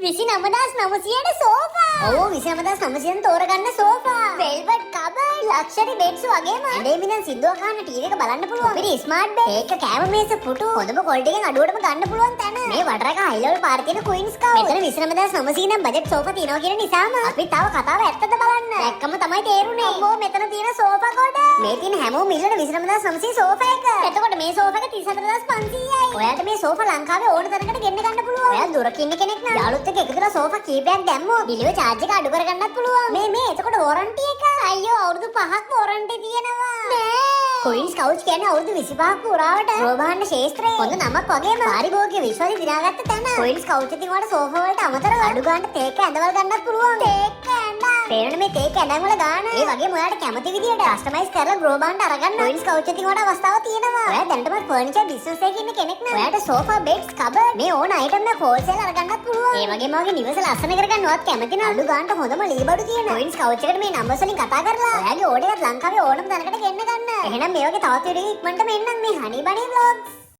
29,900ට sofa. ඔව් 29,900ෙන් තෝරගන්න sofa. වෙල්වෙට් cupboard, luxury beds වගේම ඇඳේම ඉඳන් සිද්දුවක් අහන්න ටීවී එක බලන්න පුළුවන්. පිරි ස්මාර්ට් බෙඩ්. ඒක කෑම මේස පුටු. හොඳම ක්වොලිටි එකෙන් අඩුවටම ගන්න පුළුවන් තැන. මේ වටරක හයි ලෙවල් පාර තියෙන ක්වීන්ස් කව්. මෙතන 29,900 නම් බජට් සෝෆා තියෙනවා කියන නිසාම අපි තව කතාව ඇත්තද බලන්න. දැක්කම තමයි තේරුනේ. අම්මෝ මෙතන තියෙන සෝෆා කොට. මේ තියෙන හැමෝම මිලට 29,900 සෝෆා එක. එතකොට මේ සෝෆා එක 34,500යි. ඔයාලට මේ සෝෆා ලංකාවේ ඕන තැනකට ගෙන්න ගන්න පුළුවන්. ඔයා දුරක ඉන්න කෙනෙක් නම් යාළුවොත් එක්ක එකතුලා සෝෆා කීපයක් දැම්මොත් ඩිලිවරි charge එක අඩු කරගන්නත් පුළුවන්. මේ එතකොට warranty එක අයියෝ අවුරුදු 5ක් warranty තියෙනවා. නෑ. Queen's Couch කියන්නේ අවුරුදු 25ක් පුරාවට ගෘහභාණ්ඩ ශාස්ත්‍රයේ හොඳ නමක් වගේම පාරිභෝගික විශ්වාසය දිනාගත්ත තැන. Queen's Couch එකකින් වල සෝෆා වලට අමතරව අඩු ගන්න තේක ඇඳවල් ගන්නත් පුළුවන්. තේක ඇඳ. තේරෙන මේ තේක ඇඳන් වල ගාන. ඒ වගේම ඔයාලට කැමති විදියට කස්ටමයිස් කරලා ගෘහභාණ්ඩ අරගන්න Queen's Couch එකකින් වල අවස්ථාවක් තියෙනවා. ඔයා දැනටමත් ෆර්නිචර් බිස්නස් එකේ ඉන්න කෙනෙක් නම් ඔයාලට සෝෆා බෙඩ්ස් කබඩ් මේ ඕන අයිටම් එක හෝල්සේල් අරගන්නත් පුළුවන්. ඒ වගේම ඔයාගේ නිවස ලස්සන කරගන්නවත් කැමති නම් අඩු ගන්නට හොඳම ලීබඩු තියෙන Queen's Couch එකට මේ නම්බර්ස් වලින් කතා කරලා ඔයාගේ ඕඩර් එකත් ලංකාවේ ඕනම තැනකට ගෙන්න ගන්න. එහෙනම් මේ වගේ තවත් වීඩියෝ ඉක්මනටම එන්නම් මේ හනි බනි vlogs.